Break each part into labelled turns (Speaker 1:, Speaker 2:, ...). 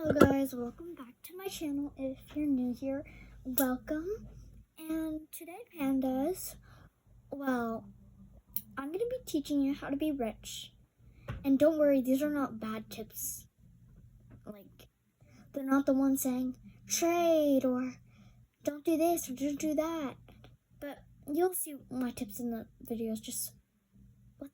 Speaker 1: Hello guys, welcome back to my channel. If you're new here, welcome. And today, pandas, well, I'm going to be teaching you how to be rich. And don't worry, these are not bad tips. Like, they're not the ones saying, trade, or don't do this, or don't do that. But you'll see my tips in the videos. Just, what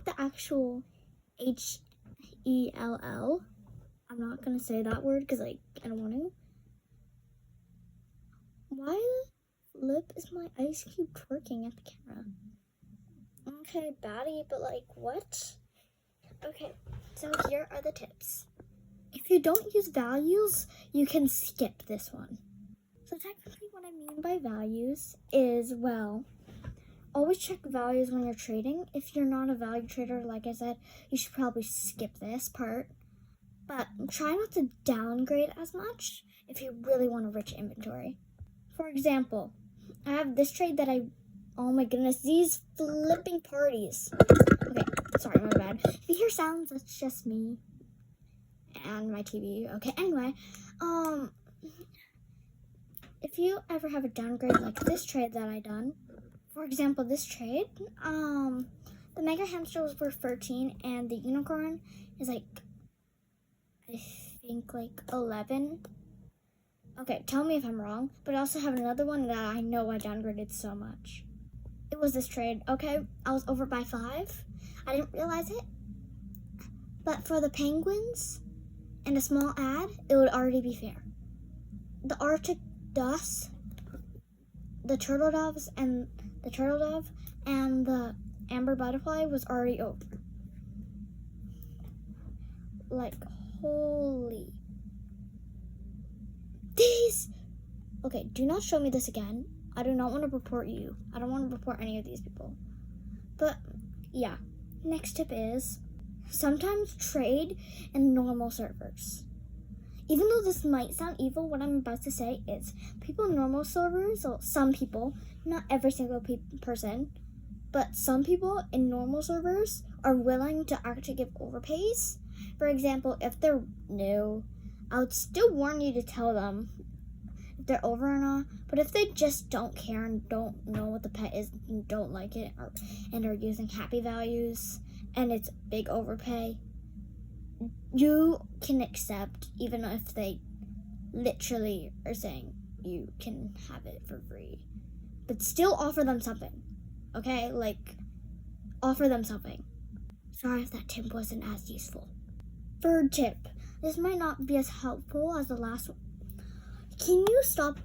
Speaker 1: the actual HELL. I'm not gonna say that word because I don't want to. Why the flip is my ice cube twerking at the camera? Okay, baddie, but what? Okay, so here are the tips. If you don't use values, you can skip this one. So technically what I mean by values is, always check values when you're trading. If you're not a value trader, like I said, you should probably skip this part. But try not to downgrade as much if you really want a rich inventory. For example, I have this trade that oh my goodness, these flipping parties. Okay, sorry, my bad. If you hear sounds, that's just me and my TV. Okay, anyway, if you ever have a downgrade like this trade that I done, for example, this trade, the mega hamster was worth 13 and the unicorn is I think 11. Okay, tell me if I'm wrong, but I also have another one that I know I downgraded so much. It was this trade, okay? I was over by 5. I didn't realize it, but for the penguins and a small ad, it would already be fair. The Arctic Dust, the turtle doves, and the turtle dove and the amber butterfly was already over. Holy. These! Okay, do not show me this again. I do not want to report you. I don't want to report any of these people. But, yeah. Next tip is, sometimes trade in normal servers. Even though this might sound evil, what I'm about to say is, people in normal servers, well, some people, not every single person, but some people in normal servers are willing to actually give overpays. For example, if they're new, I would still warn you to tell them if they're over or not. But if they just don't care and don't know what the pet is and don't like it, and are using happy values and it's big overpay, you can accept even if they literally are saying you can have it for free. But still offer them something, okay? Offer them something. Sorry if that tip wasn't as useful. Third tip. This might not be as helpful as the last one. Can you stop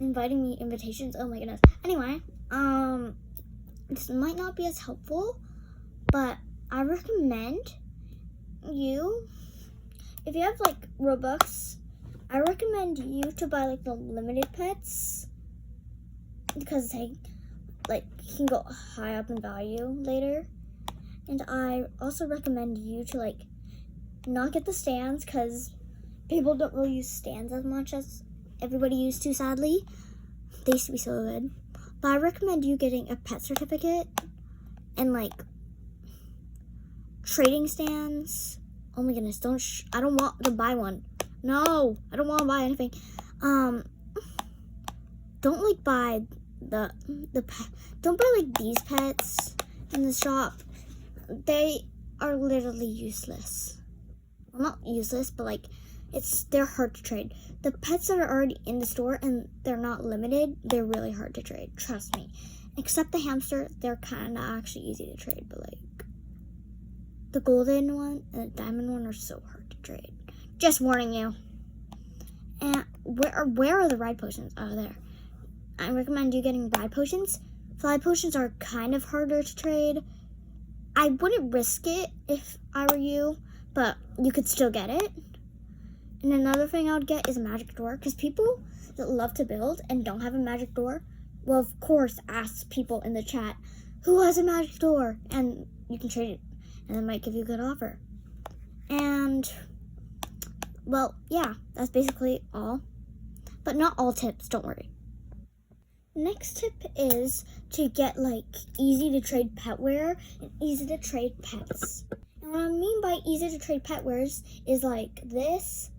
Speaker 1: inviting me invitations? Oh my goodness. Anyway, this might not be as helpful, but I recommend you, if you have Robux, I recommend you to buy the limited pets because they can go high up in value later. And I also recommend you to not get the stands because people don't really use stands as much as everybody used to, sadly. They used to be so good. But I recommend you getting a pet certificate and trading stands. Oh my goodness, I don't want to buy one. No, I don't want to buy anything. Don't buy don't buy these pets in the shop. They are literally useless. Well, not useless, but they're hard to trade. The pets that are already in the store and they're not limited, they're really hard to trade. Trust me. Except the hamster, they're kind of actually easy to trade, but the golden one and the diamond one are so hard to trade. Just warning you. And where are the ride potions? Oh, there. I recommend you getting ride potions. Fly potions are kind of harder to trade. I wouldn't risk it if I were you, but you could still get it. And another thing I would get is a magic door, because people that love to build and don't have a magic door, well, of course, ask people in the chat, who has a magic door? And you can trade it, and they might give you a good offer. And, yeah, that's basically all. But not all tips, don't worry. Next tip is to get easy to trade petware and easy to trade pets. And what I mean by easy to trade pet wares is like this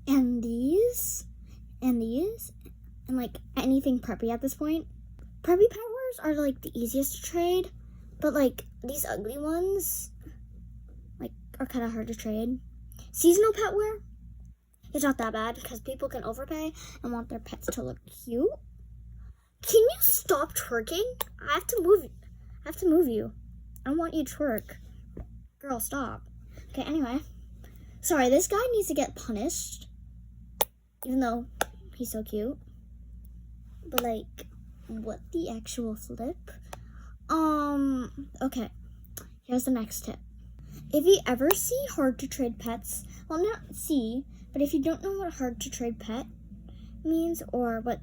Speaker 1: and these and these and like anything preppy at this point. Preppy pet wares are like the easiest to trade, but like these ugly ones like are kind of hard to trade. Seasonal pet wear, it's not that bad because people can overpay and want their pets to look cute. Can you stop twerking? I have to move you. I don't want you to twerk. Girl, stop. Okay, anyway. Sorry, this guy needs to get punished. Even though he's so cute. But like, what the actual flip? Okay. Here's the next tip. If you ever see hard to trade pets, well, not see, but if you don't know what hard to trade pet means or what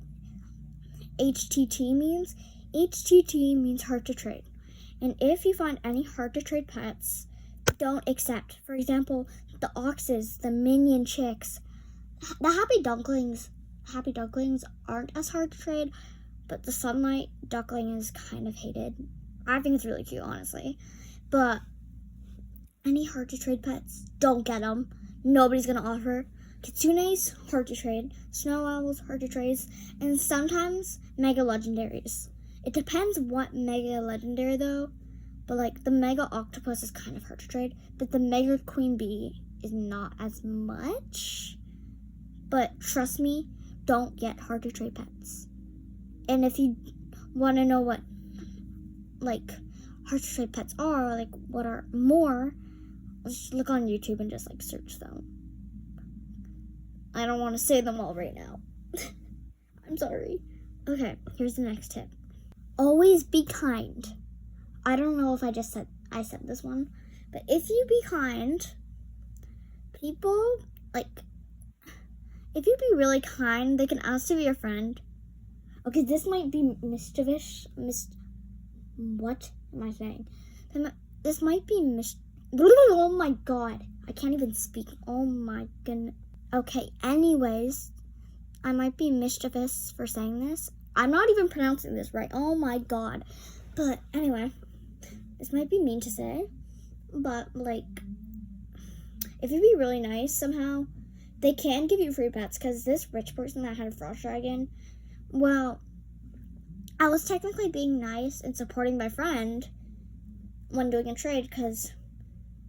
Speaker 1: HTT means hard to trade. And if you find any hard to trade pets, don't accept. For example, the oxes, the minion chicks, the happy ducklings aren't as hard to trade, but the sunlight duckling is kind of hated. I think it's really cute, honestly. But any hard to trade pets, don't get them. Nobody's gonna offer. Kitsunes, hard to trade. Snow owls, hard to trade. And sometimes mega legendaries. It depends what mega legendary though. But like the mega octopus is kind of hard to trade. But the mega queen bee is not as much. But trust me, don't get hard to trade pets. And if you want to know what like hard to trade pets are, like what are more, just look on YouTube and just like search them. I don't want to say them all right now. I'm sorry. Okay, here's the next tip. Always be kind. I don't know if I said this one, but if you be kind, people like if you be really kind, they can ask to be your friend. Okay, this might be mischievous. What am I saying? This might be oh my god, I can't even speak. Oh my goodness. Okay, anyways, I might be mischievous for saying this. I'm not even pronouncing this right. Oh my god. But anyway, this might be mean to say, but like, if you be really nice somehow, they can give you free pets. Because this rich person that had a frost dragon, well, I was technically being nice and supporting my friend when doing a trade, because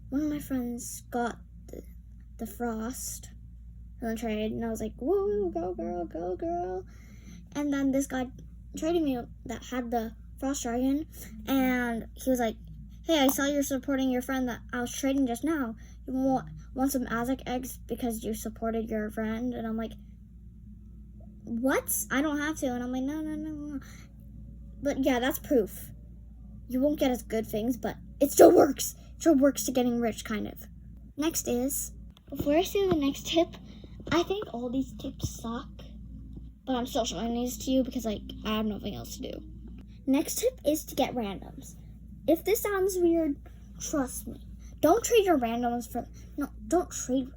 Speaker 1: one of my friends got the frost in the trade, and I was like, whoa, go girl, go girl. And then this guy traded me that had the frost dragon, and he was like, hey, I saw you're supporting your friend that I was trading just now. You want some Azek eggs because you supported your friend? And I'm like, what? I don't have to. And I'm like, no. But yeah, that's proof. You won't get as good things, but it still works. It still works to getting rich, kind of. Next is, before I say the next tip, I think all these tips suck, but I'm still showing these to you because like I have nothing else to do. Next tip is to get randoms. If this sounds weird, trust me. Don't trade your randoms for don't trade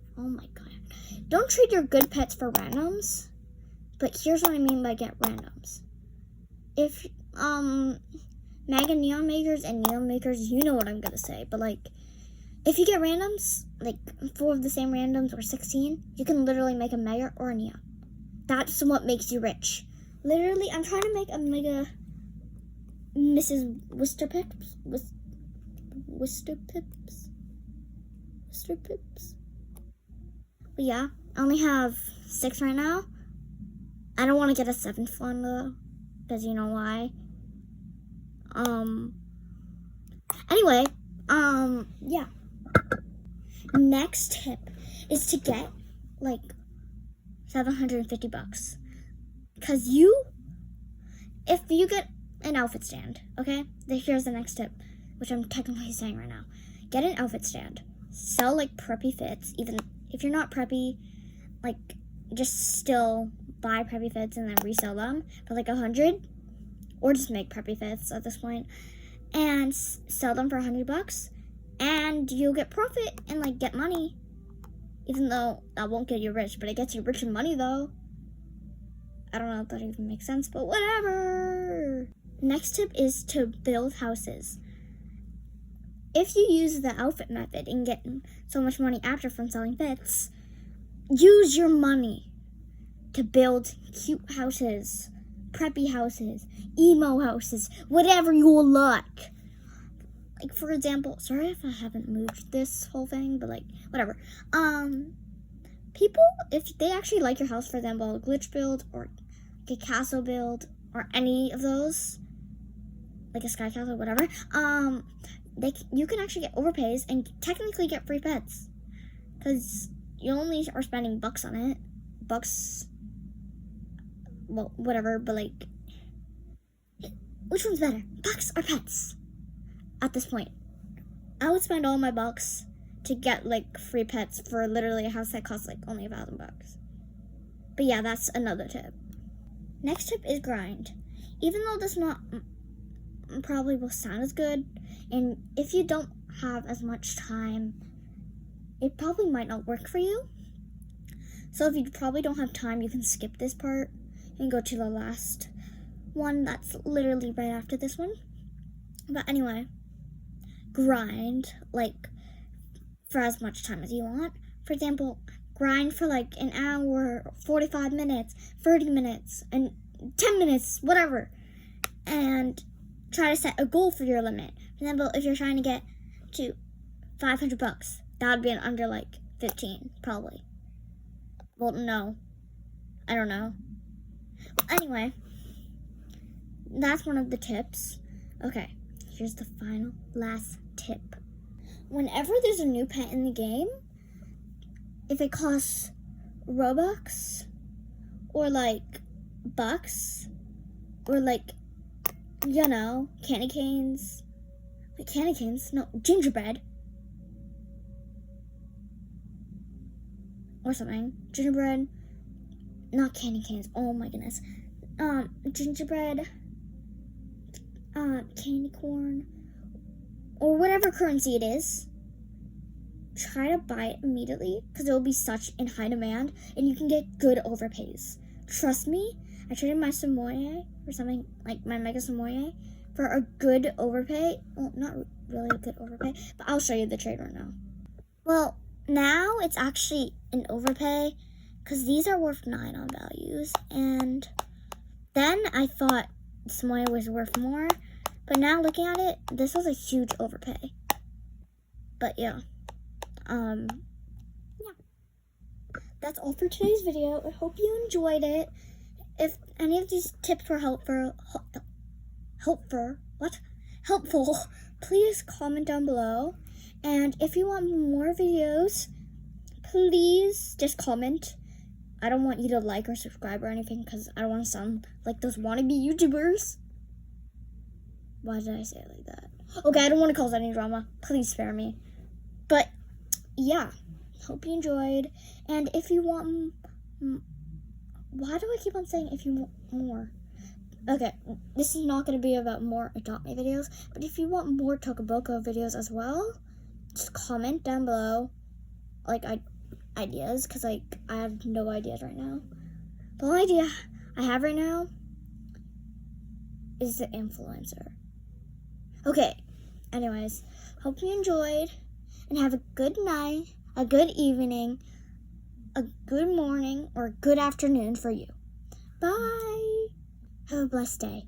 Speaker 1: your good pets for randoms. But here's what I mean by get randoms. If Mega Neon Makers and Neon Makers, you know what I'm gonna say, but like if you get randoms, like 4 of the same randoms or 16, you can literally make a Mega or a Neon. That's what makes you rich. Literally, I'm trying to make a Mega Mrs. Wisterpips. But yeah, I only have 6 right now. I don't want to get a 7th one though, because you know why. Anyway, yeah. Next tip is to get like $750. Because if you get an outfit stand, okay? Here's the next tip, which I'm technically saying right now. Get an outfit stand. Sell like preppy fits. Even if you're not preppy, like just still buy preppy fits and then resell them for like 100, or just make preppy fits at this point and sell them for $100, and you'll get profit and like get money. Even though that won't get you rich, but it gets you rich in money though. I don't know if that even makes sense, but whatever. Next tip is to build houses. if you use the outfit method and get so much money after from selling fits, use your money to build cute houses, preppy houses, emo houses, whatever you like. Like, for example, sorry if I haven't moved this whole thing, but like, whatever. People, if they actually like your house, for example, a glitch build or a castle build or any of those, like a sky castle, whatever, you can actually get overpays and technically get free pets, because you only are spending bucks on it. Bucks, well, whatever, but like, which one's better, bucks or pets? At this point, I would spend all my bucks to get like free pets for literally a house that costs like only $1,000. But yeah, that's another tip. Next tip is grind. Even though this not probably will sound as good, and if you don't have as much time, it probably might not work for you. So if you probably don't have time, you can skip this part and go to the last one that's literally right after this one. But anyway, grind like for as much time as you want. For example, grind for like an hour, 45 minutes, 30 minutes, and 10 minutes, whatever. And try to set a goal for your limit. For example, if you're trying to get to $500, that would be in under like 15, probably. Well, no, I don't know. Anyway, that's one of the tips. Okay, here's the final last tip. Whenever there's a new pet in the game, if it costs Robux or like bucks or like, you know, candy canes. Wait, candy canes? No, gingerbread. Or something. Gingerbread. Not candy canes. Oh my goodness. Gingerbread. Candy corn. Or whatever currency it is. Try to buy it immediately, because it will be such in high demand, and you can get good overpays. Trust me, I traded my Samoye or something, like my Mega Samoye, for a good overpay. Well, not really a good overpay, but I'll show you the trade right now. Well, now it's actually an overpay, because these are worth 9 on values, and then I thought Samoye was worth more, but now looking at it, this was a huge overpay. But yeah. That's all for today's video. I hope you enjoyed it. If any of these tips were helpful, please comment down below. And if you want more videos, please just comment. I don't want you to like or subscribe or anything, because I don't want to sound like those wannabe YouTubers. Why did I say it like that? Okay, I don't want to cause any drama. Please spare me. But yeah, hope you enjoyed. And if you want, why do I keep on saying if you want more? Okay, this is not going to be about more Adopt Me videos, but if you want more Toca videos as well, just comment down below, like, ideas, because, like, I have no ideas right now. The only idea I have right now is the influencer. Okay, anyways, hope you enjoyed, and have a good night, a good evening, a good morning, or a good afternoon for you. Bye! Have a blessed day.